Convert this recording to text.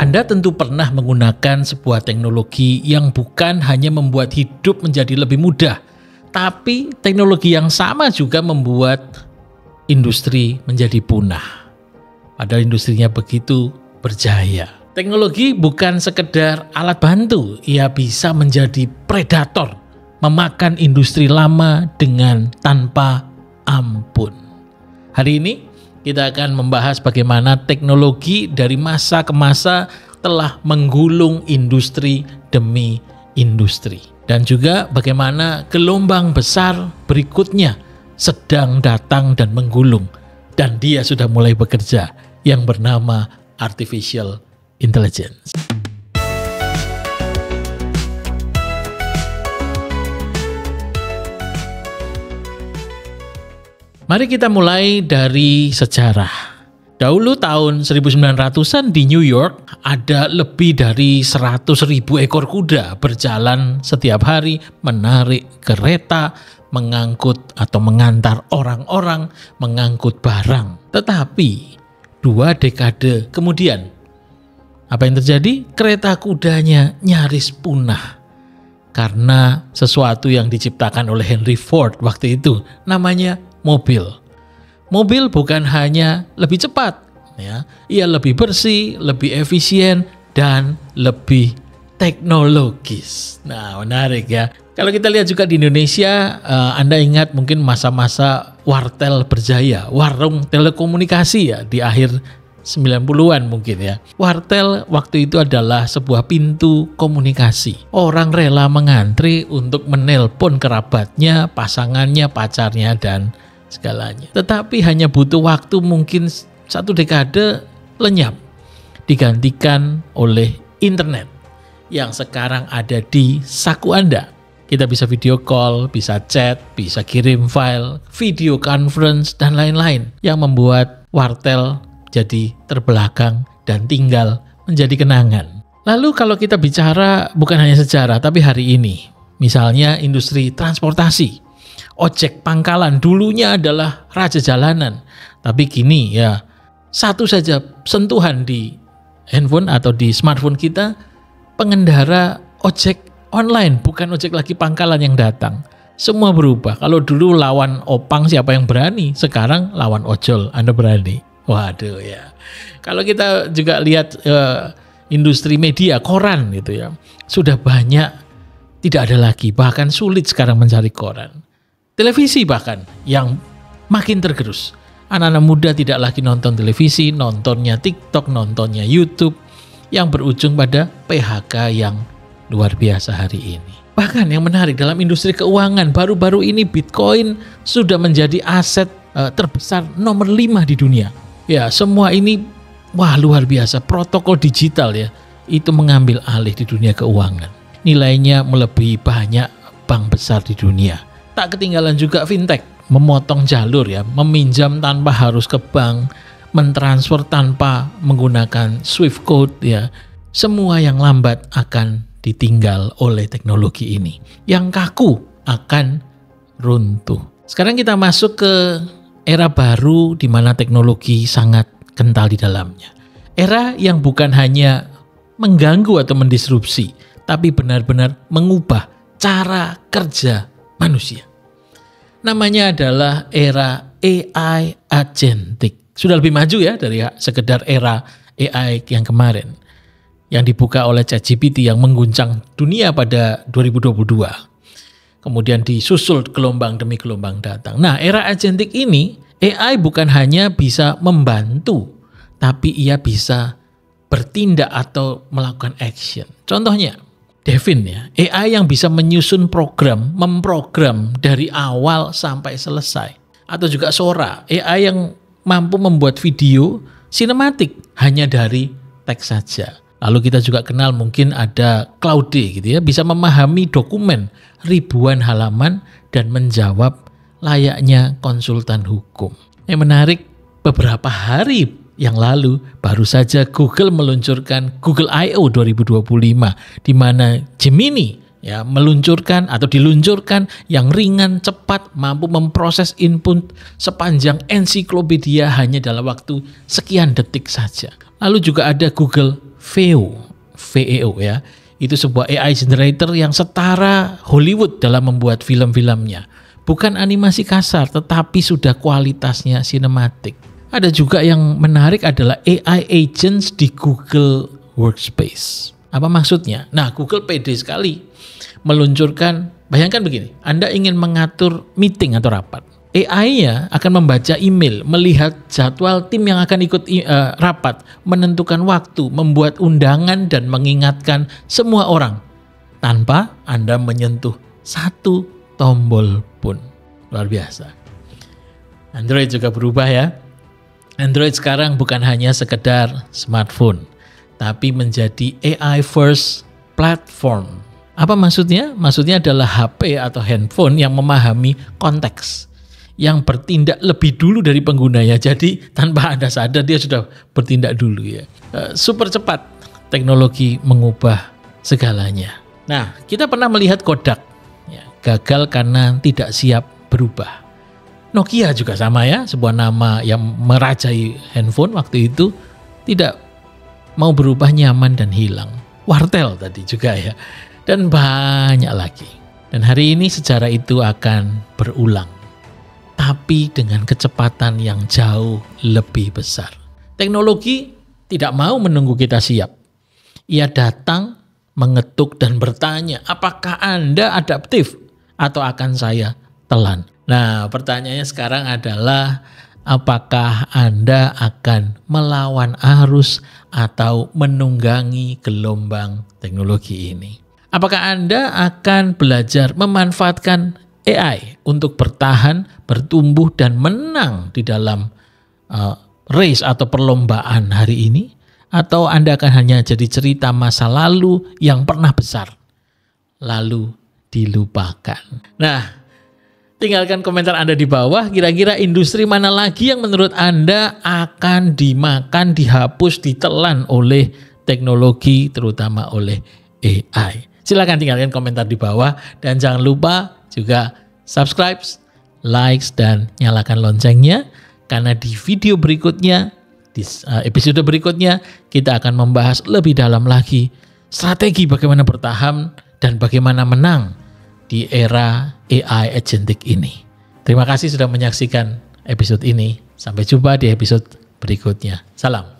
Anda tentu pernah menggunakan sebuah teknologi yang bukan hanya membuat hidup menjadi lebih mudah, tapi teknologi yang sama juga membuat industri menjadi punah. Padahal industrinya begitu berjaya. Teknologi bukan sekedar alat bantu, ia bisa menjadi predator, memakan industri lama dengan tanpa ampun. Hari ini kita akan membahas bagaimana teknologi dari masa ke masa telah menggulung industri demi industri. Dan juga bagaimana gelombang besar berikutnya sedang datang dan menggulung. Dan dia sudah mulai bekerja, yang bernama Artificial Intelligence. Mari kita mulai dari sejarah. Dahulu tahun 1900-an di New York ada lebih dari 100.000 ekor kuda berjalan setiap hari menarik kereta, mengangkut atau mengantar orang-orang, mengangkut barang. Tetapi 2 dekade kemudian, apa yang terjadi? Kereta kudanya nyaris punah karena sesuatu yang diciptakan oleh Henry Ford waktu itu, namanya mobil. Mobil bukan hanya lebih cepat, ya, ia lebih bersih, lebih efisien, dan lebih teknologis. Nah, menarik ya. Kalau kita lihat juga di Indonesia, Anda ingat mungkin masa-masa wartel berjaya, warung telekomunikasi ya, di akhir 90-an mungkin ya. Wartel waktu itu adalah sebuah pintu komunikasi. Orang rela mengantri untuk menelpon kerabatnya, pasangannya, pacarnya, dan segalanya. Tetapi hanya butuh waktu mungkin 1 dekade lenyap, digantikan oleh internet yang sekarang ada di saku Anda. Kita bisa video call, bisa chat, bisa kirim file, video conference, dan lain-lain yang membuat wartel jadi terbelakang dan tinggal menjadi kenangan. Lalu kalau kita bicara bukan hanya sejarah, tapi hari ini, misalnya industri transportasi, ojek pangkalan dulunya adalah raja jalanan, tapi kini ya satu saja sentuhan di handphone atau di smartphone kita, pengendara ojek online, bukan ojek lagi pangkalan yang datang. Semua berubah. Kalau dulu lawan opang siapa yang berani, sekarang lawan ojol, Anda berani. Waduh ya. Kalau kita juga lihat industri media, koran gitu ya, sudah banyak tidak ada lagi, bahkan sulit sekarang mencari koran. Televisi bahkan yang makin tergerus. Anak-anak muda tidak lagi nonton televisi, nontonnya TikTok, nontonnya YouTube, yang berujung pada PHK yang luar biasa hari ini. Bahkan yang menarik dalam industri keuangan, baru-baru ini Bitcoin sudah menjadi aset terbesar nomor 5 di dunia. Ya, semua ini wah luar biasa. Protokol digital ya, itu mengambil alih di dunia keuangan. Nilainya melebihi banyak bank besar di dunia. Tak ketinggalan juga fintech, memotong jalur ya, meminjam tanpa harus ke bank, mentransfer tanpa menggunakan Swift code ya. Semua yang lambat akan ditinggal oleh teknologi ini. Yang kaku akan runtuh. Sekarang kita masuk ke era baru di mana teknologi sangat kental di dalamnya. Era yang bukan hanya mengganggu atau mendisrupsi, tapi benar-benar mengubah cara kerja manusia. Namanya adalah era AI agentic. Sudah lebih maju ya dari sekedar era AI yang kemarin, yang dibuka oleh ChatGPT yang mengguncang dunia pada 2022. Kemudian disusul gelombang demi gelombang datang. Nah, era agentic ini, AI bukan hanya bisa membantu, tapi ia bisa bertindak atau melakukan action. Contohnya, Devin ya, AI yang bisa menyusun program, memprogram dari awal sampai selesai. Atau juga Sora, AI yang mampu membuat video sinematik hanya dari teks saja. Lalu kita juga kenal mungkin ada Claude gitu ya, bisa memahami dokumen ribuan halaman dan menjawab layaknya konsultan hukum. Yang menarik, beberapa hari yang lalu baru saja Google meluncurkan Google I.O. 2025 di mana Gemini ya meluncurkan atau diluncurkan yang ringan, cepat, mampu memproses input sepanjang ensiklopedia hanya dalam waktu sekian detik saja. Lalu juga ada Google VEO ya. Itu sebuah AI generator yang setara Hollywood dalam membuat film-filmnya. Bukan animasi kasar, tetapi sudah kualitasnya sinematik. Ada juga yang menarik adalah AI agents di Google Workspace. Apa maksudnya? Nah, Google pede sekali meluncurkan, bayangkan begini, Anda ingin mengatur meeting atau rapat. AI-nya akan membaca email, melihat jadwal tim yang akan ikut rapat, menentukan waktu, membuat undangan dan mengingatkan semua orang tanpa Anda menyentuh satu tombol pun. Luar biasa. Android juga berubah ya. Android sekarang bukan hanya sekedar smartphone, tapi menjadi AI first platform. Apa maksudnya? Maksudnya adalah HP atau handphone yang memahami konteks, yang bertindak lebih dulu dari penggunanya. Jadi tanpa Anda sadar dia sudah bertindak dulu ya. Super cepat teknologi mengubah segalanya. Nah, kita pernah melihat Kodak ya, gagal karena tidak siap berubah. Nokia juga sama ya, sebuah nama yang merajai handphone waktu itu tidak mau berubah, nyaman dan hilang. Wartel tadi juga ya, dan banyak lagi. Dan hari ini sejarah itu akan berulang, tapi dengan kecepatan yang jauh lebih besar. Teknologi tidak mau menunggu kita siap. Ia datang, mengetuk dan bertanya, apakah Anda adaptif atau akan saya telan? Nah, pertanyaannya sekarang adalah apakah Anda akan melawan arus atau menunggangi gelombang teknologi ini? Apakah Anda akan belajar memanfaatkan AI untuk bertahan, bertumbuh, dan menang di dalam race atau perlombaan hari ini? Atau Anda akan hanya jadi cerita masa lalu yang pernah besar, lalu dilupakan? Nah, tinggalkan komentar Anda di bawah, kira-kira industri mana lagi yang menurut Anda akan dimakan, dihapus, ditelan oleh teknologi, terutama oleh AI. Silakan tinggalkan komentar di bawah, dan jangan lupa juga subscribe, likes, dan nyalakan loncengnya, karena di video berikutnya, di episode berikutnya, kita akan membahas lebih dalam lagi strategi bagaimana bertahan dan bagaimana menang di era AI agentic ini. Terima kasih sudah menyaksikan episode ini. Sampai jumpa di episode berikutnya. Salam.